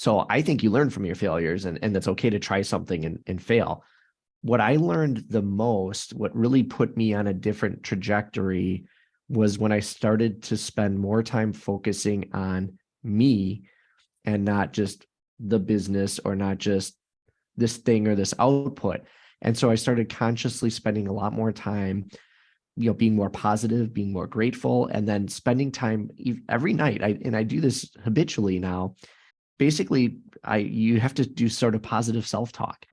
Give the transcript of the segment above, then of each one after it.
So I think you learn from your failures, and that's okay to try something and fail. What I learned the most, what really put me on a different trajectory, was when I started to spend more time focusing on me and not just the business or not just this thing or this output. And so I started consciously spending a lot more time, being more positive, being more grateful, and then spending time every night. I do this habitually now. Basically, you have to do sort of positive self-talk.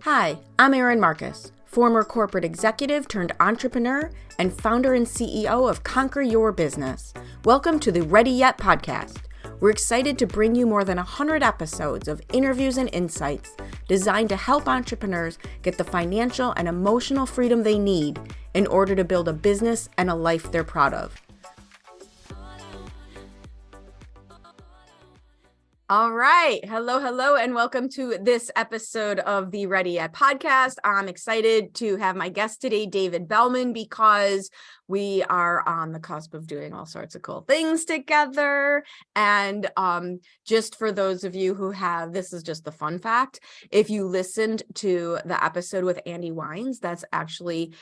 Hi, I'm Erin Marcus, former corporate executive turned entrepreneur and founder and CEO of Conquer Your Business. Welcome to the Ready Yet podcast. We're excited to bring you more than 100 episodes of interviews and insights designed to help entrepreneurs get the financial and emotional freedom they need in order to build a business and a life they're proud of. All right. Hello, and welcome to this episode of the Ready Yet podcast. I'm excited to have my guest today, David Belman, because we are on the cusp of doing all sorts of cool things together. And just for those of you who this is just the fun fact. If you listened to the episode with Andy Wines, that's actually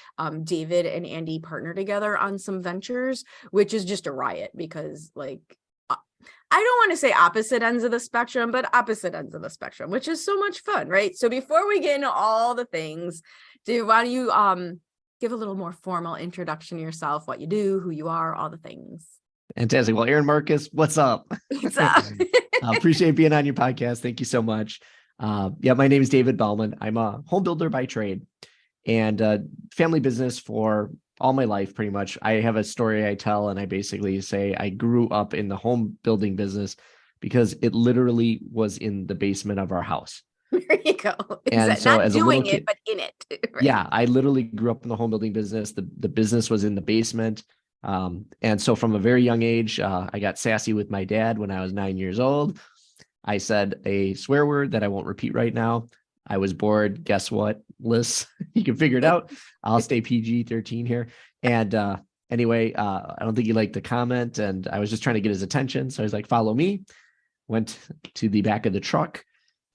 David and Andy partner together on some ventures, which is just a riot because I don't want to say opposite ends of the spectrum, but opposite ends of the spectrum, which is so much fun, right? So before we get into all the things, why don't you give a little more formal introduction to yourself, what you do, who you are, all the things. Fantastic. Well, Erin Marcus, what's up? What's up? Appreciate being on your podcast. Thank you so much. My name is David Belman. I'm a home builder by trade and family business for all my life, pretty much. I have a story I tell, and I basically say I grew up in the home building business because it literally was in the basement of our house. There you go. And so not as doing a little kid, it, but in it. Right? Yeah, I literally grew up in the home building business. The business was in the basement. And so from a very young age, I got sassy with my dad when I was 9 years old. I said a swear word that I won't repeat right now. I was bored. Guess what, Liz? You can figure it out. I'll stay PG-13 here. And anyway, I don't think he liked the comment, and I was just trying to get his attention. So I was like, follow me. Went to the back of the truck,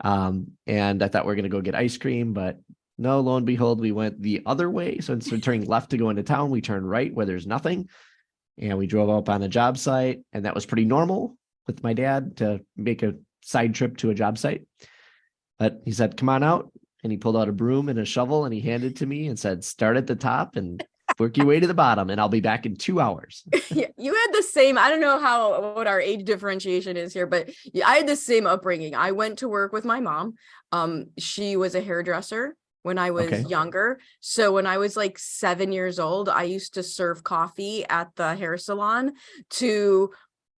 and I thought we were going to go get ice cream, but no, lo and behold, we went the other way. So instead of turning left to go into town, we turned right where there's nothing. And we drove up on a job site, and that was pretty normal with my dad to make a side trip to a job site. But he said, come on out. And he pulled out a broom and a shovel, and he handed it to me and said, start at the top and work your way to the bottom, and I'll be back in 2 hours. Yeah, you had the same, I don't know what our age differentiation is here, but I had the same upbringing. I went to work with my mom. She was a hairdresser when I was younger. So when I was like 7 years old, I used to serve coffee at the hair salon to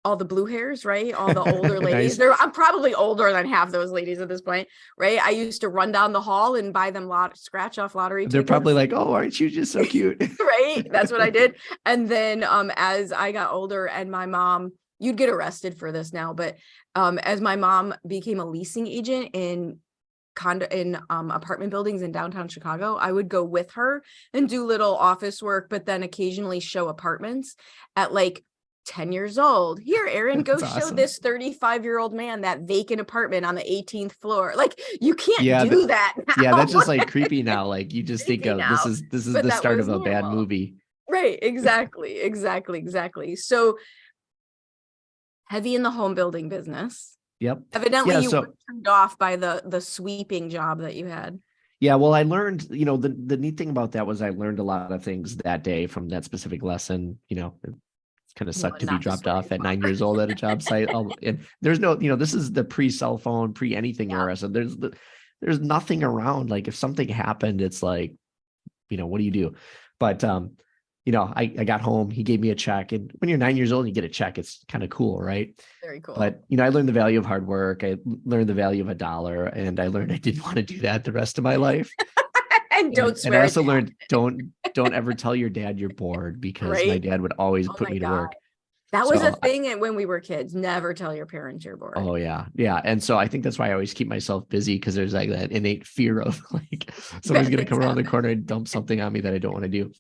all the blue hairs, right? All the older ladies. Nice. I'm probably older than half those ladies at this point, right? I used to run down the hall and buy them scratch off lottery tickets. They're probably like, oh, aren't you just so cute? Right? That's what I did. And then as I got older and my mom, you'd get arrested for this now, but as my mom became a leasing agent in apartment buildings in downtown Chicago, I would go with her and do little office work, but then occasionally show apartments at 10 years old. Here, Erin, go show awesome. this 35-year-old man that vacant apartment on the 18th floor. You can't do that now. Yeah, that's just creepy now. You just think of now, this is the start of a bad movie. Right. Exactly. So heavy in the home building business. Yep. Evidently you were turned off by the sweeping job that you had. Yeah, well, I learned, the neat thing about that was I learned a lot of things that day from that specific lesson. It kind of sucked to be dropped off at 9 years old at a job site. And there's no, this is the pre-cell phone, pre-anything era. So there's nothing around. If something happened, it's what do you do? But, I got home, he gave me a check, and when you're 9 years old and you get a check, it's kind of cool, right? Very cool. But, I learned the value of hard work. I learned the value of $1, and I learned I didn't want to do that the rest of my life. And don't swear. And I also learned don't ever tell your dad you're bored, because my dad would always put me to work. That was a thing when we were kids. Never tell your parents you're bored. Oh yeah. Yeah. And so I think that's why I always keep myself busy, because there's that innate fear of somebody's going to come around the corner and dump something on me that I don't want to do.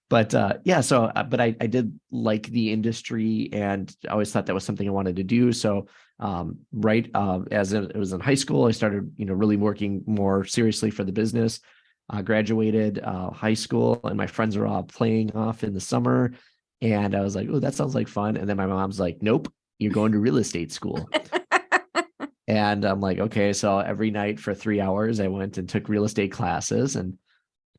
But I did like the industry, and I always thought that was something I wanted to do. So Right as it was in high school, I started, really working more seriously for the business. Graduated high school, and my friends were all playing off in the summer. And I was like, oh, that sounds like fun. And then my mom's like, nope, you're going to real estate school. And I'm like, okay. So every night for 3 hours, I went and took real estate classes and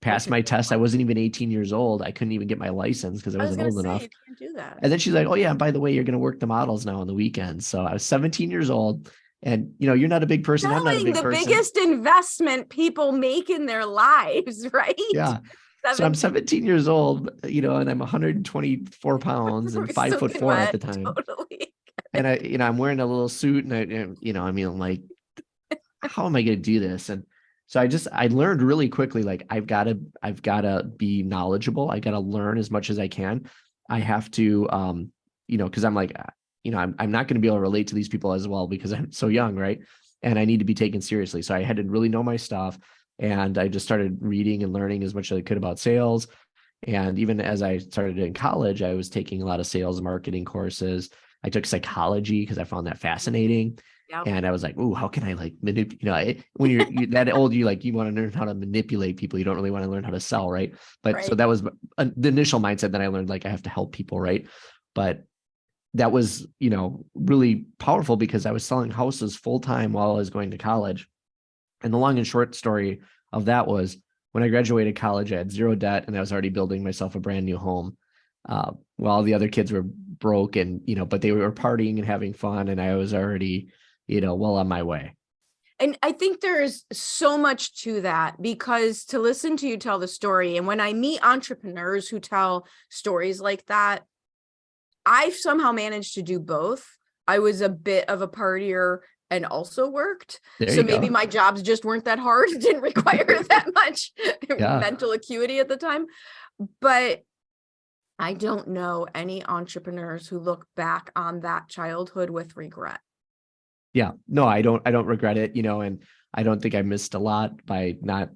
That's passed my test. I wasn't even 18 years old. I couldn't even get my license because I I was wasn't gonna old say enough. you can't do that. And then she's like, oh, yeah, and by the way, you're going to work the models now on the weekends. So I was 17 years old. And, you're not a big person. I'm not a big The person. biggest investment people make in their lives, right? Yeah. So I'm 17 years old, and I'm 124 pounds and 5'4" at the time. Totally. And I'm wearing a little suit and I'm like, how am I going to do this? And so I learned really quickly, like, I've got to be knowledgeable. I got to learn as much as I can. I have to, cause I'm like, I'm not going to be able to relate to these people as well because I'm so young. Right. And I need to be taken seriously. So I had to really know my stuff. And I just started reading and learning as much as I could about sales. And even as I started in college, I was taking a lot of sales marketing courses. I took psychology because I found that fascinating. Yep. And I was like, "Ooh, how can I like manipulate?" When you're that old, you want to learn how to manipulate people. You don't really want to learn how to sell, right? But so that was the initial mindset that I learned. Like, I have to help people, right? But that was, really powerful because I was selling houses full time while I was going to college. And the long and short story of that was, when I graduated college, I had zero debt and I was already building myself a brand new home. While the other kids were broke and, but they were partying and having fun. And I was already, well on my way. And I think there's so much to that, because to listen to you tell the story, and when I meet entrepreneurs who tell stories like that, I've somehow managed to do both. I was a bit of a partier and also worked. So maybe my jobs just weren't that hard. It didn't require that much mental acuity at the time. But I don't know any entrepreneurs who look back on that childhood with regret. Yeah, no, I don't regret it, and I don't think I missed a lot by not.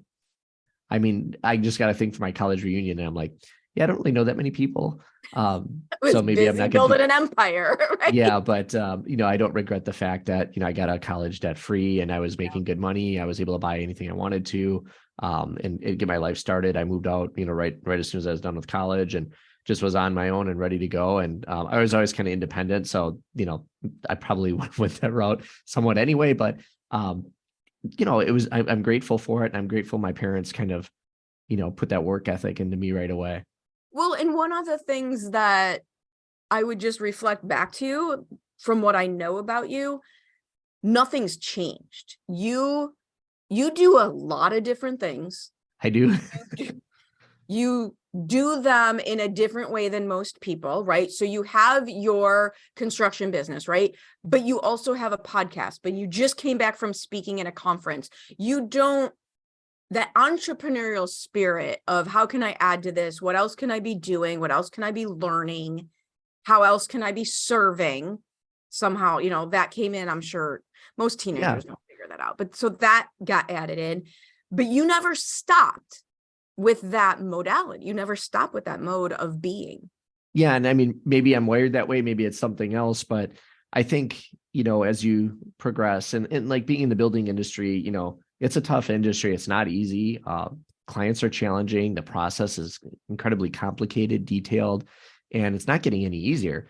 I mean, I just got to think for my college reunion, and I'm like, yeah, I don't really know that many people. So maybe I'm not building an empire, right? Yeah, but I don't regret the fact that I got out of college debt free and I was making good money. I was able to buy anything I wanted to, and get my life started. I moved out, right as soon as I was done with college, and just was on my own and ready to go. And I was always kind of independent, so I probably went that route somewhat anyway. But it was. I'm grateful for it, and I'm grateful my parents kind of put that work ethic into me right away. Well, and one of the things that I would just reflect back to you from what I know about you, nothing's changed. You do a lot of different things. I do. You do them in a different way than most people, right? So you have your construction business, right? But you also have a podcast, but you just came back from speaking at a conference. That entrepreneurial spirit of, how can I add to this? What else can I be doing? What else can I be learning? How else can I be serving? Somehow, that came in. I'm sure most teenagers don't figure that out. But so that got added in. But you never stopped with that modality. You never stopped with that mode of being. Yeah. And I mean, maybe I'm wired that way. Maybe it's something else. But I think, as you progress and like being in the building industry, it's a tough industry. It's not easy. Clients are challenging. The process is incredibly complicated, detailed, and it's not getting any easier.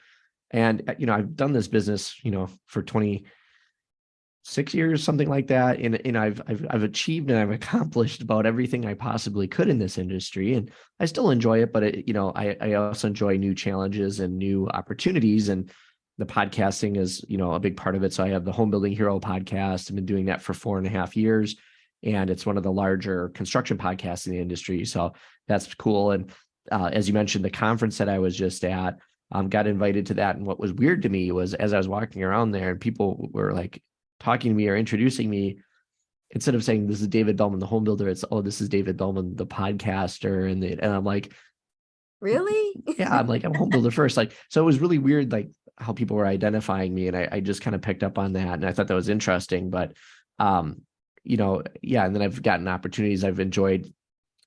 And, I've done this business, for 26 years, something like that. And I've achieved and I've accomplished about everything I possibly could in this industry. And I still enjoy it, but I also enjoy new challenges and new opportunities. And the podcasting is, a big part of it. So I have the Home Building Hero podcast. I've been doing that for 4.5 years. And it's one of the larger construction podcasts in the industry. So that's cool. And as you mentioned, the conference that I was just at, got invited to that. And what was weird to me was, as I was walking around there and people were like talking to me or introducing me, instead of saying, this is David Belman, the home builder, it's, oh, this is David Belman, the podcaster. And I'm like, really? Yeah, I'm like, I'm a home builder first. Like, so it was really weird, like how people were identifying me. And I just kind of picked up on that. And I thought that was interesting, but, yeah. And then I've gotten opportunities. I've enjoyed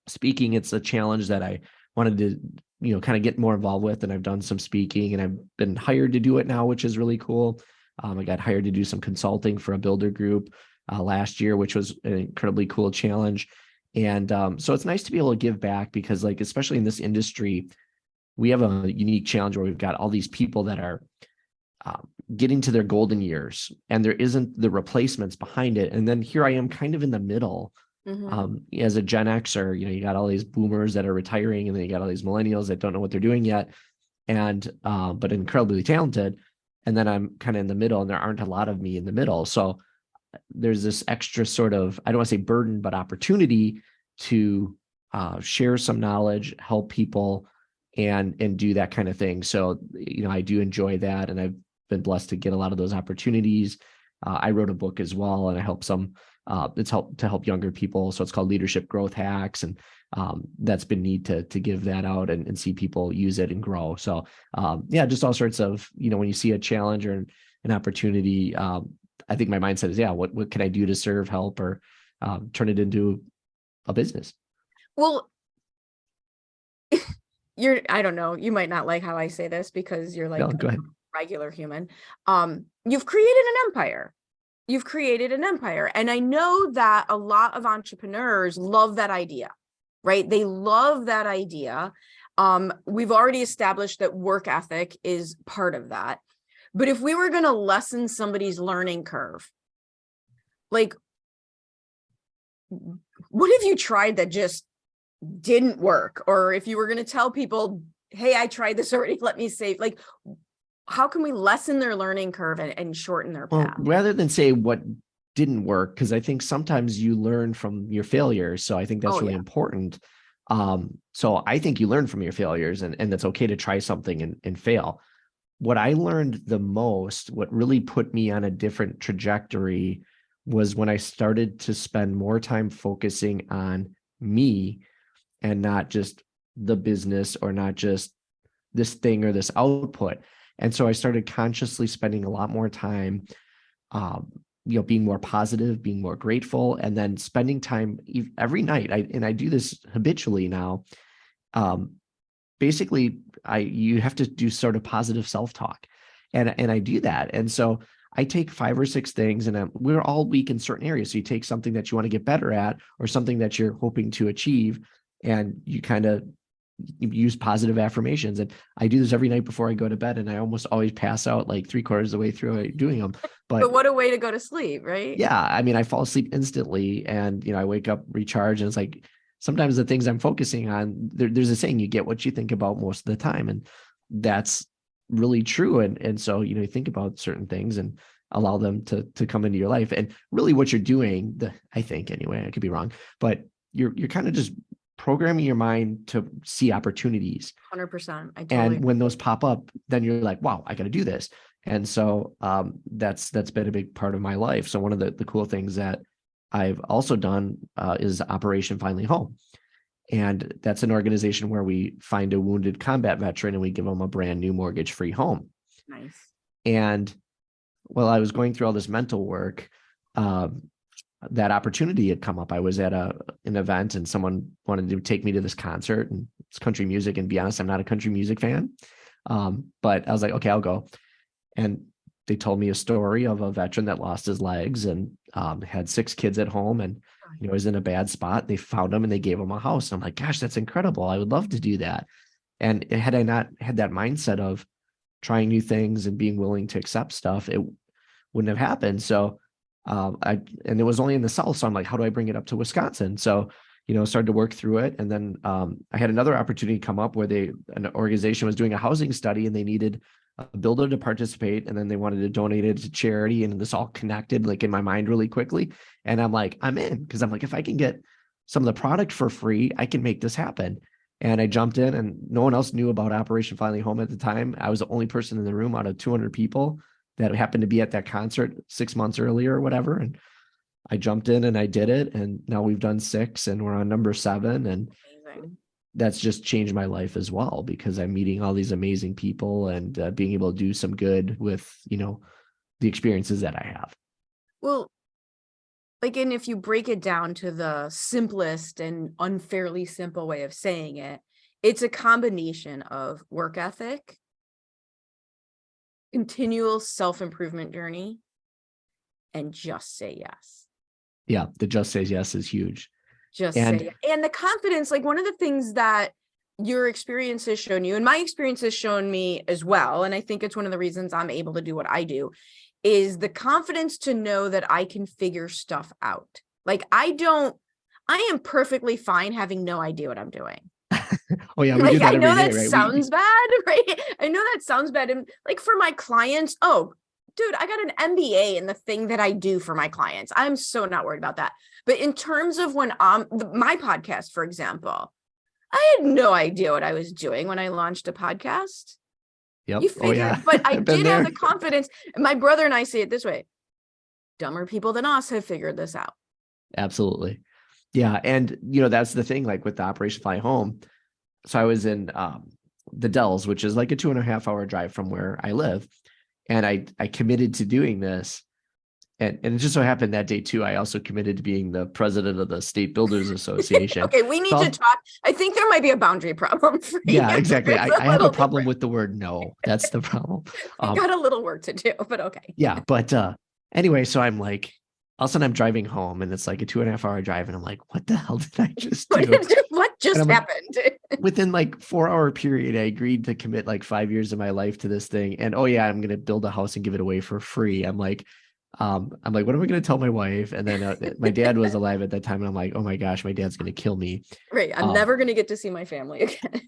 speaking. It's a challenge that I wanted to, kind of get more involved with. And I've done some speaking and I've been hired to do it now, which is really cool. I got hired to do some consulting for a builder group last year, which was an incredibly cool challenge. And so it's nice to be able to give back because, like, especially in this industry, we have a unique challenge where we've got all these people that are getting to their golden years and there isn't the replacements behind it. And then here I am kind of in the middle. As a Gen Xer, you got all these boomers that are retiring and then you got all these millennials that don't know what they're doing yet. And, but incredibly talented. And then I'm kind of in the middle and there aren't a lot of me in the middle. So there's this extra sort of, I don't want to say burden, but opportunity to share some knowledge, help people and do that kind of thing. So, I do enjoy that. And I've been blessed to get a lot of those opportunities. I wrote a book as well, and I help some, it's helped to help younger people. So it's called Leadership Growth Hacks. And that's been neat to give that out and see people use it and grow. So yeah, just all sorts of, when you see a challenge or an opportunity, I think my mindset is, yeah, what can I do to serve, help, or turn it into a business? Well, I don't know, you might not like how I say this because you're like Go ahead. a regular human. You've created an empire. You've created an empire. And I know that a lot of entrepreneurs love that idea, right? They love that idea. We've already established that work ethic is part of that. But if we were going to lessen somebody's learning curve, like, what have you tried that just didn't work? Or if you were going to tell people, hey, I tried this already, let me save, like, how can we lessen their learning curve and shorten their path? Well, rather than say what didn't work, because I think sometimes you learn from your failures. So I think that's really important. So I think you learn from your failures and that's okay to try something and fail. What I learned the most, what really put me on a different trajectory was when I started to spend more time focusing on me and not just the business or not just this thing or this output. And so I started consciously spending a lot more time, being more positive, being more grateful, and then spending time every night. I do this habitually now. Basically, you have to do sort of positive self-talk, and I do that. And so I take 5 or 6 things, and we're all weak in certain areas. So you take something that you want to get better at, or something that you're hoping to achieve, and you kind of use positive affirmations. And I do this every night before I go to bed, and I almost always pass out like 3/4 of the way through doing them. But what a way to go to sleep, right? Yeah, I mean, I fall asleep instantly, and I wake up recharged, and it's like sometimes the things I'm focusing on, there's a saying, you get what you think about most of the time, and that's really true. And so you think about certain things and allow them to come into your life. And really what you're doing, I think anyway, I could be wrong, but you're kind of just programming your mind to see opportunities. 100%. And when those pop up, then you're like, wow, I got to do this. And so that's been a big part of my life. So one of the cool things that I've also done is Operation Finally Home. And that's an organization where we find a wounded combat veteran and we give them a brand new mortgage-free home. Nice. And while I was going through all this mental work, that opportunity had come up. I was at an event and someone wanted to take me to this concert, and it's country music. And to be honest, I'm not a country music fan. But I was like, okay, I'll go. And they told me a story of a veteran that lost his legs and had 6 kids at home and was in a bad spot. They found him and they gave him a house. And I'm like, gosh, that's incredible. I would love to do that. And had I not had that mindset of trying new things and being willing to accept stuff, it wouldn't have happened. So and it was only in the South. So I'm like, how do I bring it up to Wisconsin? So, started to work through it. And then I had another opportunity come up where an organization was doing a housing study and they needed a builder to participate. And then they wanted to donate it to charity. And this all connected like in my mind really quickly. And I'm like, I'm in, because I'm like, if I can get some of the product for free, I can make this happen. And I jumped in, and no one else knew about Operation Finally Home at the time. I was the only person in the room out of 200 people that happened to be at that concert 6 months earlier or whatever. And I jumped in and I did it. And now we've done 6 and we're on number 7. And Amazing. That's just changed my life as well, because I'm meeting all these amazing people and being able to do some good with, the experiences that I have. Well, like, and if you break it down to the simplest and unfairly simple way of saying it, it's a combination of work ethic, continual self-improvement journey and just say yes. Yeah. The just says yes is huge. Just And say yes. And the confidence, like one of the things that your experience has shown you, and my experience has shown me as well, and I think it's one of the reasons I'm able to do what I do, is the confidence to know that I can figure stuff out. Like I am perfectly fine having no idea what I'm doing. oh yeah, we Like do that I know every day, that right? sounds bad, right? I know that sounds bad. And like for my clients, oh, dude, I got an MBA in the thing that I do for my clients. I'm so not worried about that. But in terms of when my podcast, for example, I had no idea what I was doing when I launched a podcast. Yep. You Oh figure, yeah. but I I've been did have there. the confidence. And my brother and I say it this way: dumber people than us have figured this out. Absolutely. Yeah. And that's the thing, like with the Operation Fly Home. So I was in the Dells, which is like a 2.5 hour drive from where I live. And I committed to doing this. And it just so happened that day too, I also committed to being the president of the State Builders Association. Okay, we need to talk. I think there might be a boundary problem for you. Yeah, exactly. There's I have a problem different. with the word no. That's the problem. We got a little work to do, but okay. Yeah, but anyway, so I'm like, all of a sudden I'm driving home and it's like a 2.5 hour drive. And I'm like, what the hell did I just do? What just happened? Within like 4 hour period, I agreed to commit like 5 years of my life to this thing. And oh yeah, I'm gonna build a house and give it away for free. I'm like, what am I going to tell my wife? And then my dad was alive at that time. And I'm like, oh my gosh, my dad's going to kill me. Right. I'm never going to get to see my family again.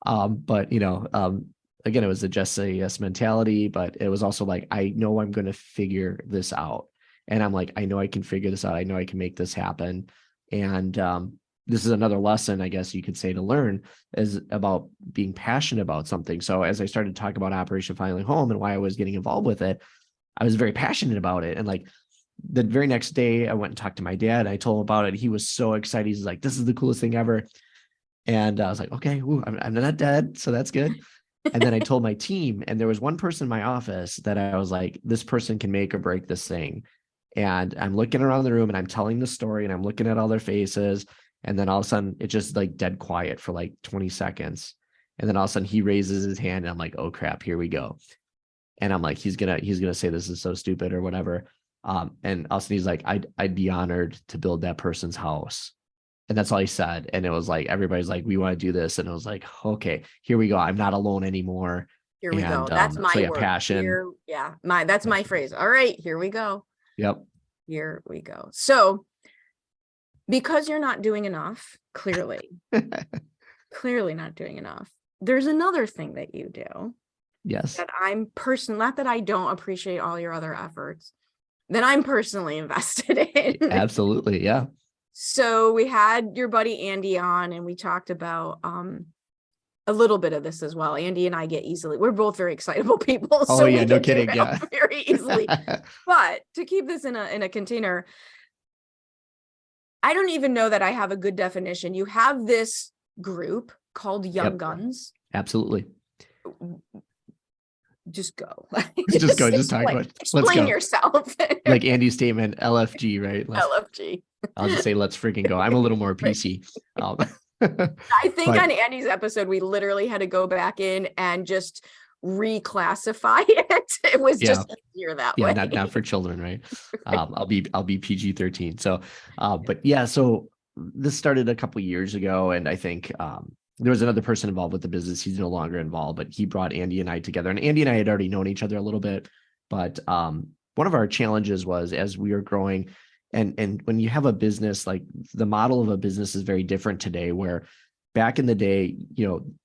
But again, it was a just say yes mentality, but it was also like, I know I'm going to figure this out. And I'm like, I know I can figure this out. I know I can make this happen. And this is another lesson, I guess you could say, to learn, is about being passionate about something. So as I started to talk about Operation Fly Home and why I was getting involved with it, I was very passionate about it. And like the very next day I went and talked to my dad. I told him about it. He was so excited. He's like, this is the coolest thing ever. And I was like, okay, I'm not dead. So that's good. And then I told my team, and there was one person in my office that I was like, this person can make or break this thing. And I'm looking around the room and I'm telling the story and I'm looking at all their faces. And then all of a sudden it just like dead quiet for like 20 seconds. And then all of a sudden he raises his hand and I'm like, oh crap, here we go. And I'm like, he's gonna say this is so stupid or whatever. And also he's like, I'd be honored to build that person's house. And that's all he said. And it was like, everybody's like, we want to do this. And it was like, okay, here we go. I'm not alone anymore. Here we go. That's my word. Passion. That's my phrase. All right, here we go. Yep. Here we go. So because you're not doing enough, clearly not doing enough, there's another thing that you do. Yes. That I'm not that I don't appreciate all your other efforts, that I'm personally invested in. Absolutely. Yeah. So we had your buddy Andy on and we talked about a little bit of this as well. Andy and I we're both very excitable people. Oh, so yeah, no kidding. Yeah. Very easily. But to keep this in a container, I don't even know that I have a good definition. You have this group called Young Guns. Absolutely. Just go. Just go. Just talk about it. Explain yourself. Like Andy's statement, LFG, right? LFG. I'll just say, let's freaking go. I'm a little more PC. I think on Andy's episode, we literally had to go back in and just reclassify it. It was just easier that way. Not for children, right? I'll be PG-13. So, but yeah, so this started a couple of years ago, and I think there was another person involved with the business. He's no longer involved, but he brought Andy and I together. And Andy and I had already known each other a little bit, but one of our challenges was, as we were growing, and when you have a business, like the model of a business is very different today, where back in the day,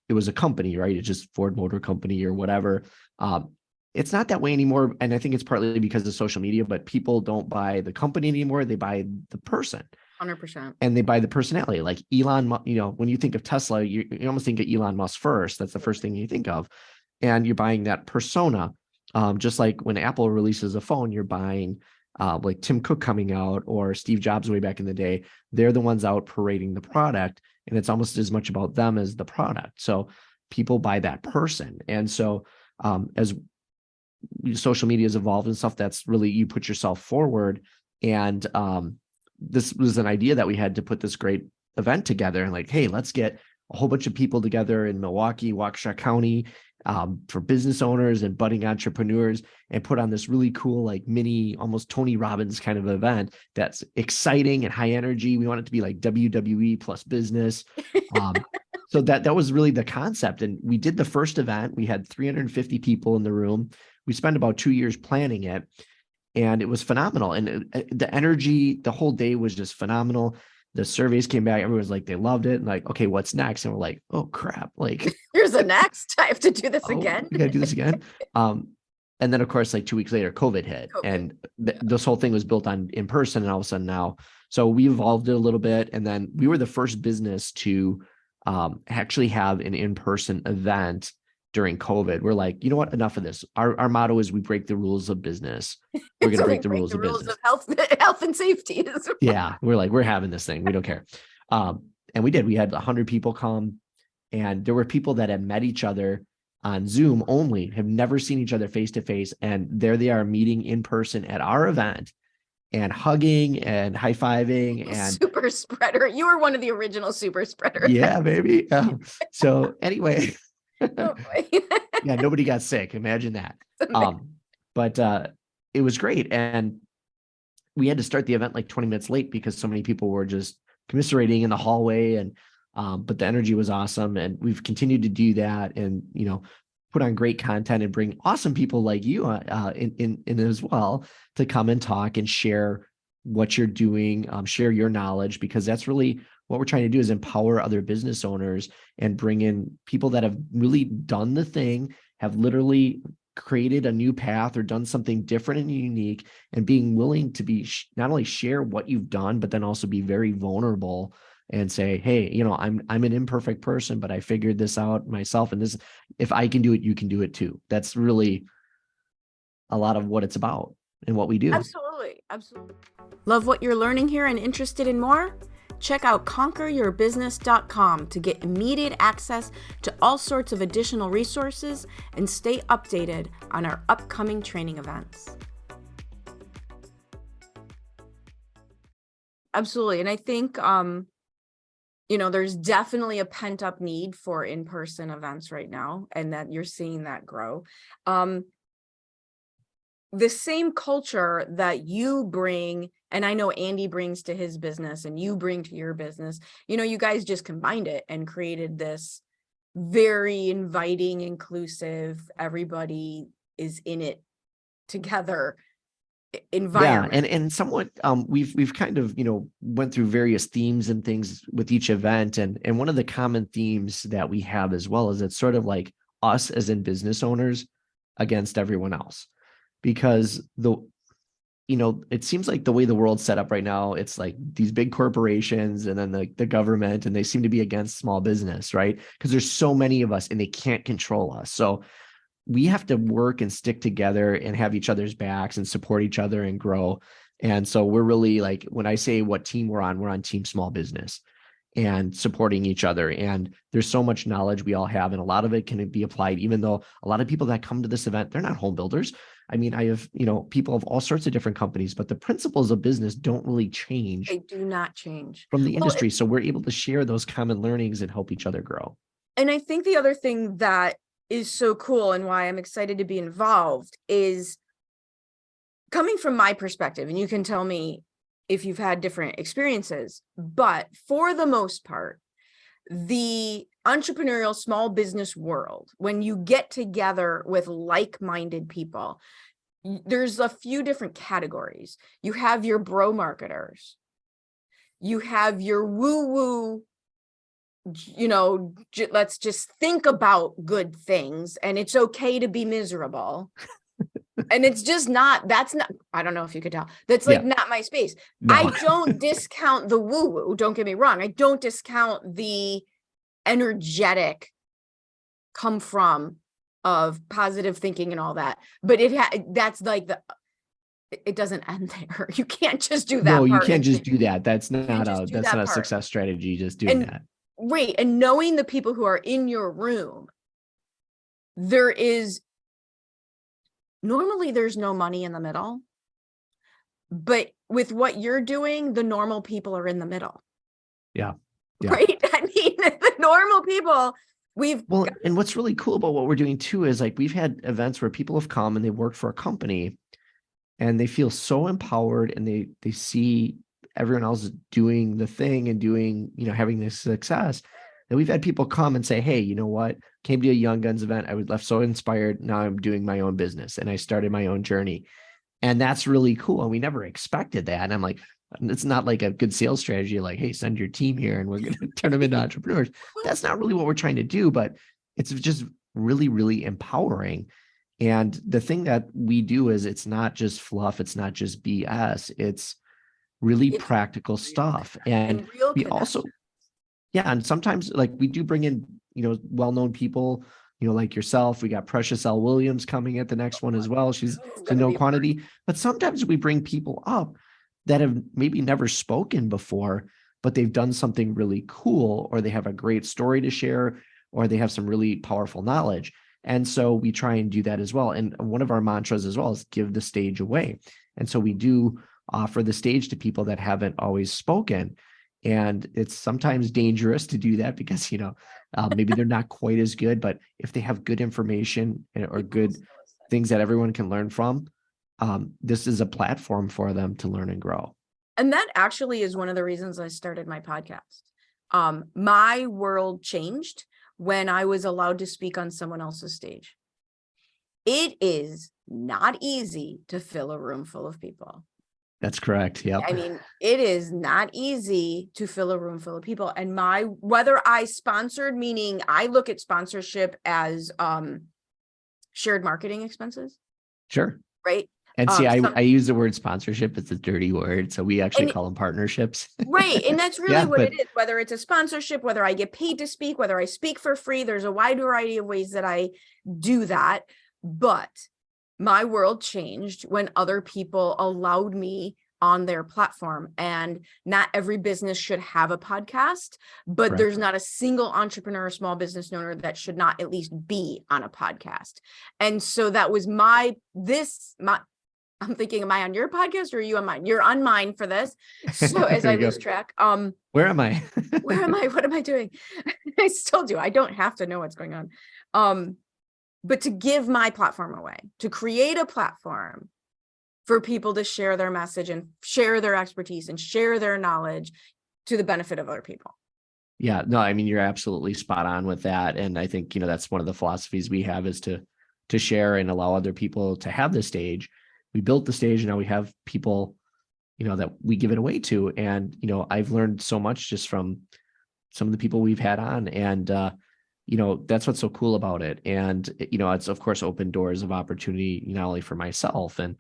it was a company, right? It's just Ford Motor Company or whatever. It's not that way anymore. And I think it's partly because of social media, but people don't buy the company anymore. They buy the person. 100%. And they buy the personality. Like Elon, when you think of Tesla, you almost think of Elon Musk first. That's the first thing you think of. And you're buying that persona. Just like when Apple releases a phone, you're buying like Tim Cook coming out or Steve Jobs way back in the day. They're the ones out parading the product. And it's almost as much about them as the product. So people buy that person. And so as social media has evolved and stuff, that's really, you put yourself forward. And this was an idea that we had to put this great event together and like, hey, let's get a whole bunch of people together in Milwaukee, Waukesha County, for business owners and budding entrepreneurs, and put on this really cool, like mini, almost Tony Robbins kind of event that's exciting and high energy. We want it to be like WWE plus business. So that was really the concept. And we did the first event. We had 350 people in the room. We spent about 2 years planning it, and it was phenomenal. And the energy, the whole day was just phenomenal. The surveys came back. Everyone was like, they loved it. And like, okay, what's next? And we're like, oh crap. Like, Here's the next. I have to do this oh, again. we got to do this again. And then of course, like 2 weeks later, COVID hit, and this whole thing was built on in person. And all of a sudden now, so we evolved it a little bit. And then we were the first business to actually have an in-person event during COVID. We're like, you know what? Enough of this. Our motto is we break the rules of business. We're going to break the rules of business. Health and safety. Yeah. We're like, we're having this thing. We don't care. And we did. We had 100 people come, and there were people that had met each other on Zoom only, have never seen each other face to face. And there they are meeting in person at our event and hugging and high-fiving and super spreader. You were one of the original super spreaders. Yeah, baby. So anyway, Oh, yeah, nobody got sick. Imagine that. But it was great. And we had to start the event like 20 minutes late because so many people were just commiserating in the hallway. And but the energy was awesome. And we've continued to do that, and put on great content and bring awesome people like you in as well to come and talk and share what you're doing, share your knowledge, because that's really what we're trying to do, is empower other business owners and bring in people that have really done the thing, have literally created a new path or done something different and unique, and being willing to be not only share what you've done, but then also be very vulnerable and say, hey, I'm an imperfect person, but I figured this out myself. And this, if I can do it, you can do it too. That's really a lot of what it's about and what we do. Absolutely. Absolutely. Love what you're learning here and interested in more? Check out conqueryourbusiness.com to get immediate access to all sorts of additional resources and stay updated on our upcoming training events. Absolutely. And I think, there's definitely a pent-up need for in-person events right now, and that you're seeing that grow. The same culture that you bring, and I know Andy brings to his business and you bring to your business, you guys just combined it and created this very inviting, inclusive, everybody is in it together environment. Yeah, and somewhat we've kind of went through various themes and things with each event, and one of the common themes that we have as well is it's sort of like us as in business owners against everyone else, because it seems like the way the world's set up right now, it's like these big corporations and then the government, and they seem to be against small business, right? Because there's so many of us and they can't control us. So we have to work and stick together and have each other's backs and support each other and grow. And so we're really, like, when I say what team we're on Team Small Business and supporting each other. And there's so much knowledge we all have, and a lot of it can be applied, even though a lot of people that come to this event, they're not home builders. I mean, I have, people of all sorts of different companies, but the principles of business don't really change. They do not change from the industry. So we're able to share those common learnings and help each other grow. And I think the other thing that is so cool and why I'm excited to be involved is coming from my perspective, and you can tell me if you've had different experiences, but for the most part, the entrepreneurial small business world, when you get together with like-minded people, there's a few different categories. You have your bro marketers, you have your woo-woo, let's just think about good things and it's okay to be miserable. And it's just not, I don't know if you could tell, that's like not my space. No. I don't discount the woo-woo, don't get me wrong. I don't discount the energetic come from of positive thinking and all that, but that's like it doesn't end there. You can't just do that. No, you can't just do that. That's not a success strategy, just doing that. Right. And knowing the people who are in your room, normally there's no money in the middle, but with what you're doing, the normal people are in the middle. Yeah. Right. I mean, the normal people We've Well, got, and what's really cool about what we're doing too is like we've had events where people have come and they work for a company and they feel so empowered and they see everyone else doing the thing and doing, having this success that we've had people come and say, hey, you know what? Came to a Young Guns event. I was left so inspired. Now I'm doing my own business and I started my own journey. And that's really cool. And we never expected that. And I'm like, it's not like a good sales strategy, like, hey, send your team here and we're going to turn them into entrepreneurs. That's not really what we're trying to do, but it's just really, really empowering. And the thing that we do is it's not just fluff, it's not just BS, it's really it's practical stuff. And real we connection. also, yeah, and sometimes like we do bring in, well-known people, like yourself. We got Precious L. Williams coming at the next one as well. She's It's a gonna known be quantity, but sometimes we bring people up that have maybe never spoken before, but they've done something really cool, or they have a great story to share, or they have some really powerful knowledge. And so we try and do that as well. And one of our mantras as well is give the stage away. And so we do offer the stage to people that haven't always spoken. And it's sometimes dangerous to do that because, maybe they're not quite as good, but if they have good information or people good so excited. things that everyone can learn from, this is a platform for them to learn and grow. And that actually is one of the reasons I started my podcast. My world changed when I was allowed to speak on someone else's stage. It is not easy to fill a room full of people. That's correct. Yep. I mean, it is not easy to fill a room full of people. And whether I sponsored, meaning I look at sponsorship as shared marketing expenses, Sure. right? And see, I use the word sponsorship. It's a dirty word. So we actually call them partnerships. Right. And that's really Yeah, what but it is, whether it's a sponsorship, whether I get paid to speak, whether I speak for free, there's a wide variety of ways that I do that. But my world changed when other people allowed me on their platform. And not every business should have a podcast, but correct. there's not a single entrepreneur or small business owner that should not at least be on a podcast. And so that was I'm thinking, am I on your podcast or are you on mine? You're on mine for this. So as I lose track, where am I? where am I? What am I doing? I still do. I don't have to know what's going on. But to give my platform away, to create a platform for people to share their message and share their expertise and share their knowledge to the benefit of other people. Yeah, no, I mean, you're absolutely spot on with that. And I think, that's one of the philosophies we have is to share and allow other people to have the stage. We built the stage and now we have people, that we give it away to. And, I've learned so much just from some of the people we've had on. And, that's what's so cool about it. And, it's of course opened doors of opportunity, not only for myself and,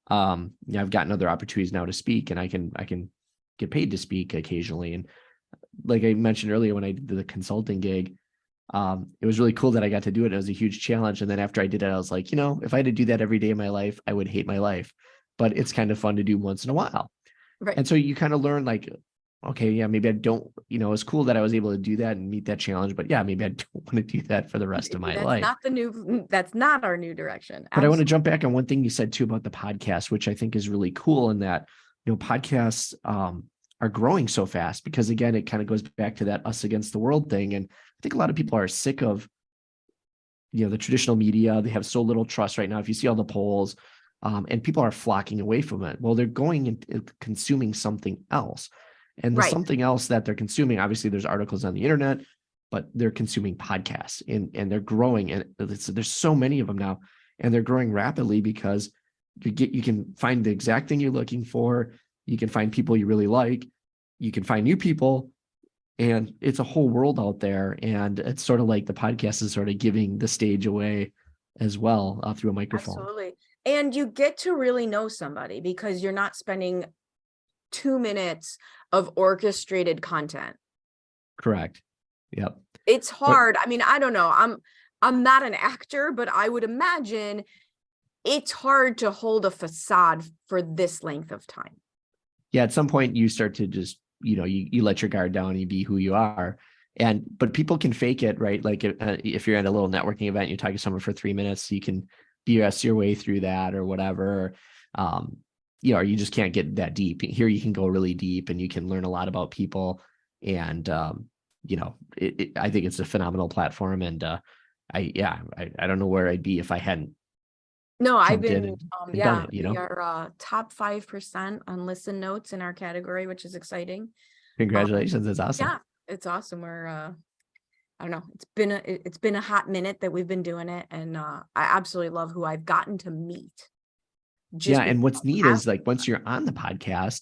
I've gotten other opportunities now to speak and I can get paid to speak occasionally. And like I mentioned earlier, when I did the consulting gig, it was really cool that I got to do it. It was a huge challenge. And then after I did it, I was like, if I had to do that every day of my life, I would hate my life, but it's kind of fun to do once in a while. Right. And so you kind of learn like, okay, yeah, maybe I don't, it's cool that I was able to do that and meet that challenge, but yeah, maybe I don't want to do that for the rest of my life. That's not our new direction. But I want to jump back on one thing you said too about the podcast, which I think is really cool in that, podcasts are growing so fast because again, it kind of goes back to that us against the world thing. And I think a lot of people are sick of, the traditional media. They have so little trust right now. If you see all the polls, and people are flocking away from it. Well, they're going and consuming something else. And the something else that they're consuming, obviously there's articles on the internet, but they're consuming podcasts and they're growing. And there's so many of them now and they're growing rapidly because you can find the exact thing you're looking for. You can find people you really like. You can find new people and it's a whole world out there. And it's sort of like the podcast is sort of giving the stage away as well through a microphone. Absolutely. And you get to really know somebody because you're not spending 2 minutes of orchestrated content. Correct. Yep. It's hard. I mean, I don't know. I'm not an actor, but I would imagine it's hard to hold a facade for this length of time. Yeah. At some point you start to just, you let your guard down and you be who you are. But people can fake it, right? Like if you're at a little networking event, you're talking to someone for 3 minutes, you can BS your way through that or whatever. Or you just can't get that deep. Here you can go really deep and you can learn a lot about people. And I think it's a phenomenal platform. And I don't know where I'd be if I hadn't No, I've jumped in been, and done yeah, it, we are top 5% on listen notes in our category, which is exciting. Congratulations. That's awesome. Yeah, it's awesome. We're, I don't know, it's been a hot minute that we've been doing it, and I absolutely love who I've gotten to meet. Yeah. Just And because what's neat I is like, once you're on the podcast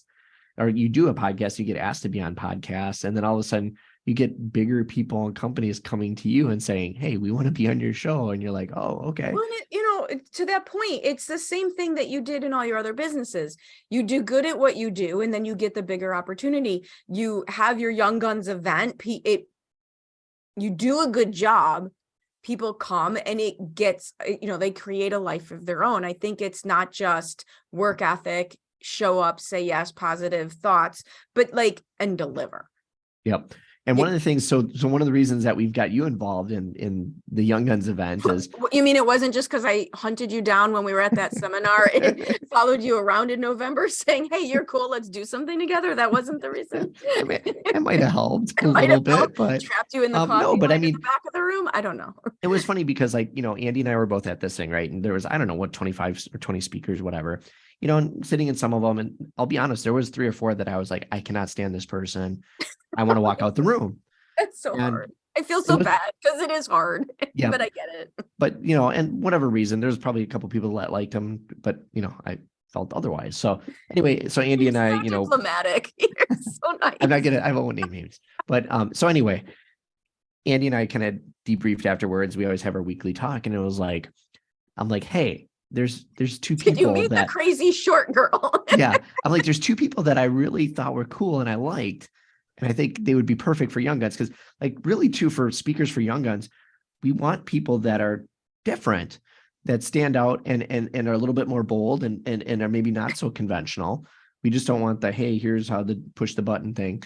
or you do a podcast, you get asked to be on podcasts. And then all of a sudden you get bigger people and companies coming to you and saying, hey, we want to be on your show. And you're like, oh, okay. well, to that point, it's the same thing that you did in all your other businesses. You do good at what you do, and then you get the bigger opportunity. You have your Young Guns event. You do a good job, people come, and it gets, they create a life of their own. I think it's not just work ethic, show up, say yes, positive thoughts, but and deliver. Yep. And one of the things, so one of the reasons that we've got you involved in the Young Guns event is, You mean it wasn't just because I hunted you down when we were at that seminar and followed you around in November saying, hey, you're cool, let's do something together? That wasn't the reason. it might have helped a little bit, but trapped you in the coffee no, but I line in mean, the back of the room. I don't know. it was funny because Andy and I were both at this thing, right? And there was, I don't know what, 25 or 20 speakers, whatever, and sitting in some of them. And I'll be honest, there was 3 or 4 that I was like, I cannot stand this person. I want to walk out the room. It's so hard. I feel so bad because it is hard, yeah, but I get it. But, and whatever reason, there's probably a couple people that liked him, but, I felt otherwise. So anyway, so Andy and I, diplomatic. You're so nice. I won't name names, but, so anyway, Andy and I kind of debriefed afterwards. We always have our weekly talk, and it was like, I'm like, hey, there's 2 people. Did you meet the crazy short girl? Yeah. I'm like, there's 2 people that I really thought were cool and I liked. And I think they would be perfect for Young Guns. Cause really too, for speakers for Young Guns, we want people that are different, that stand out and are a little bit more bold and are maybe not so conventional. We just don't want the, hey, here's how to push the button thing.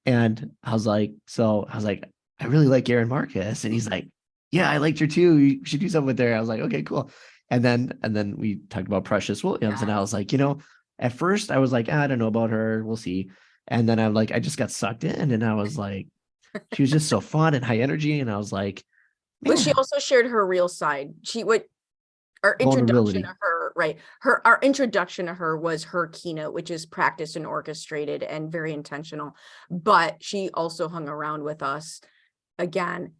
And I was like, I really like Erin Marcus. And he's like, yeah, I liked her too. You should do something with her. I was like, okay, cool. And then we talked about Precious Williams. And I was like, at first I was like, I don't know about her. We'll see. And then I'm like, I just got sucked in, and I was like, she was just so fun and high energy. And I was like, man. But she also shared her real side. Our introduction to her, right? Our introduction to her was her keynote, which is practiced and orchestrated and very intentional. But she also hung around with us again.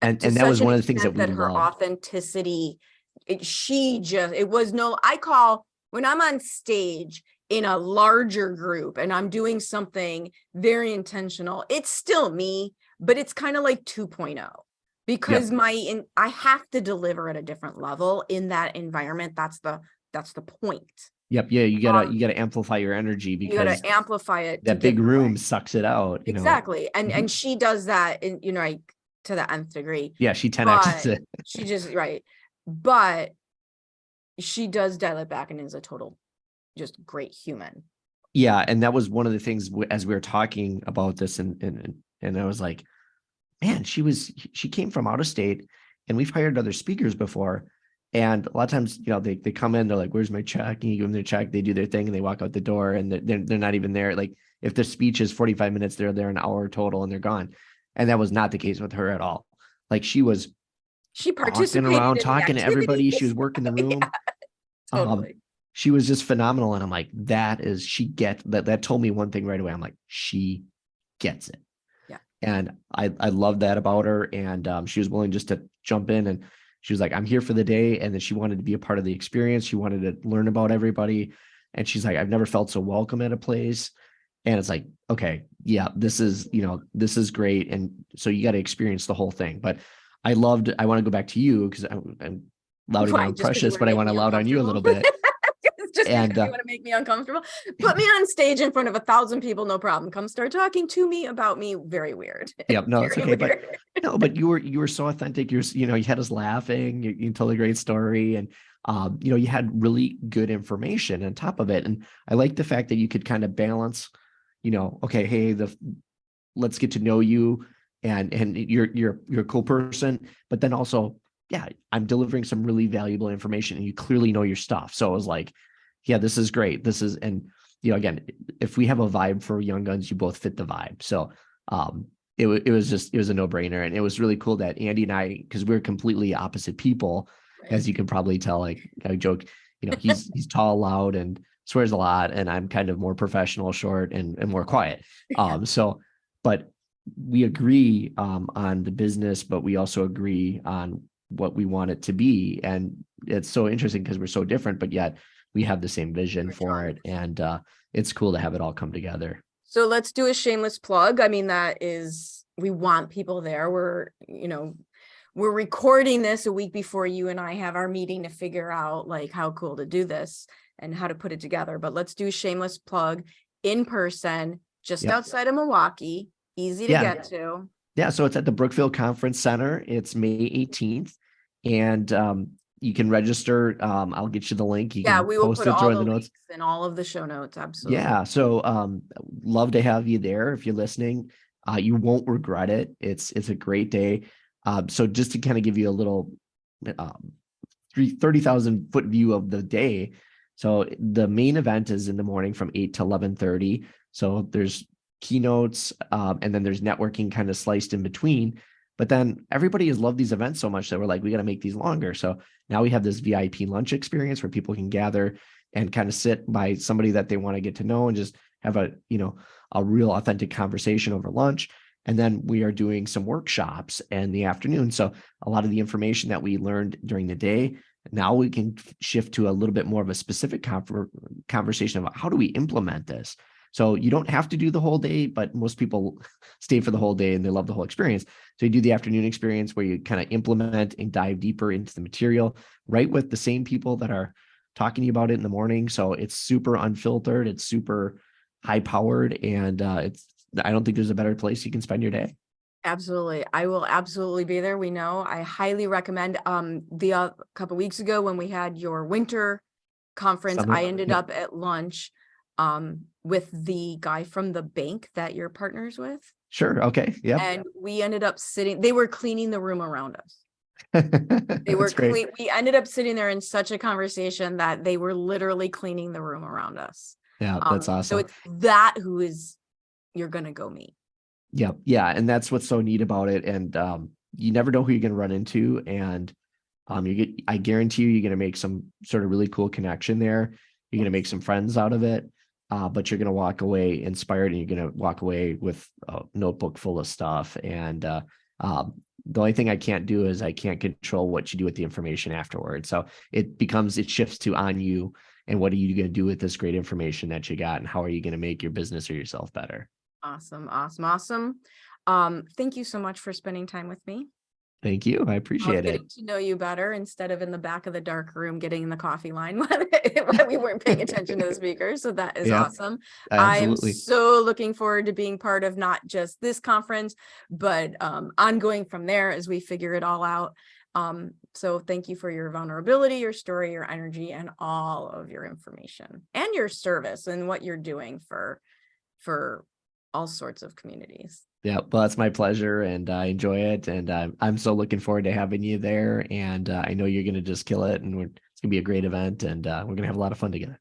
And that was one of the things that we her loved. Authenticity. When I'm on stage in a larger group and I'm doing something very intentional, it's still me, but it's kind of like 2.0. Because I have to deliver at a different level in that environment. That's the point. Yep. Yeah. You gotta amplify your energy, because you gotta amplify it. That big room sucks it out. Exactly. And she does that in, to the nth degree. Yeah. She 10X's it. She just, right. But she does dial it back and is a total, just great human. Yeah. And that was one of the things as we were talking about this, and I was like, man, she came from out of state, and we've hired other speakers before. And a lot of times, they come in, they're like, where's my check? And you give them their check, they do their thing, and they walk out the door, and they're not even there. Like, if the speech is 45 minutes, they're there an hour total and they're gone. And that was not the case with her at all. Like, she participated around, talking to everybody. She was working the room. Yeah, totally. She was just phenomenal. And I'm like, that told me one thing right away. I'm like, she gets it. And I love that about her. And she was willing just to jump in, and she was like, I'm here for the day. And then she wanted to be a part of the experience. She wanted to learn about everybody. And she's like, I've never felt so welcome at a place. And it's like, okay, yeah, this is great. And so you got to experience the whole thing. But I want to go back to you, because I'm louding on Precious, but I want to loud on you a little bit. Just because you want to make me uncomfortable. Put me on stage in front of 1,000 people, no problem. Come start talking to me about me. Very weird. Yep, no, it's okay. But you were so authentic. You had us laughing. You told a great story, and you had really good information on top of it. And I like the fact that you could kind of balance, okay, hey, let's get to know you, and you're a cool person, but then also, yeah, I'm delivering some really valuable information, and you clearly know your stuff. So it was like, yeah, this is great. And again, if we have a vibe for Young Guns, you both fit the vibe. So it was a no-brainer. And it was really cool that Andy and I, because we're completely opposite people, as you can probably tell, like I joke, he's tall, loud, and swears a lot, and I'm kind of more professional, short, and more quiet. But we agree on the business, but we also agree on what we want it to be. And it's so interesting because we're so different, but yet we have the same vision for it. And it's cool to have it all come together. So let's do a shameless plug. I mean, we want people there. We're recording this a week before you and I have our meeting to figure out like how cool to do this and how to put it together. But let's do a shameless plug in person, just outside of Milwaukee, easy to get to. Yeah. So it's at the Brookfield Conference Center. It's May 18th. And you can register. I'll get you the link. You can we will post put it all through the the links notes and all of the show notes. Absolutely. Yeah. So love to have you there. If you're listening, you won't regret it. It's a great day. So just to kind of give you a little 30,000 foot view of the day. So the main event is in the morning from 8 to 11:30. So there's keynotes and then there's networking kind of sliced in between. But then everybody has loved these events so much that we're like, we got to make these longer. So now we have this VIP lunch experience where people can gather and kind of sit by somebody that they want to get to know and just have a real authentic conversation over lunch. And then we are doing some workshops in the afternoon. So a lot of the information that we learned during the day, now we can shift to a little bit more of a specific conversation about how do we implement this? So you don't have to do the whole day, but most people stay for the whole day and they love the whole experience. So you do the afternoon experience where you kind of implement and dive deeper into the material, right with the same people that are talking to you about it in the morning. So it's super unfiltered, it's super high powered, and I don't think there's a better place you can spend your day. Absolutely. I will absolutely be there. We know. I highly recommend. The couple weeks ago when we had your winter conference, I ended up at lunch with the guy from the bank that you're partners with. Sure. Okay. Yeah. And we ended up sitting, they were cleaning the room around us. They were great. We ended up sitting there in such a conversation that they were literally cleaning the room around us. Yeah, that's awesome. So it's that you're going to go meet. Yeah. Yeah. And that's what's so neat about it. And you never know who you're going to run into. And I guarantee you're going to make some sort of really cool connection there. You're going to make some friends out of it. But you're going to walk away inspired, and you're going to walk away with a notebook full of stuff. And the only thing I can't do is I can't control what you do with the information afterwards. So it shifts to on you, and what are you going to do with this great information that you got, and how are you going to make your business or yourself better? Awesome. Thank you so much for spending time with me. Thank you. I appreciate it. Getting to know you better instead of in the back of the dark room getting in the coffee line when we weren't paying attention to the speakers. So that is awesome. Absolutely. I'm so looking forward to being part of not just this conference, but ongoing from there as we figure it all out. So thank you for your vulnerability, your story, your energy, and all of your information and your service and what you're doing for all sorts of communities. Yeah, well, that's my pleasure, and I enjoy it, and I'm so looking forward to having you there, and I know you're going to just kill it, and it's going to be a great event, and we're going to have a lot of fun together.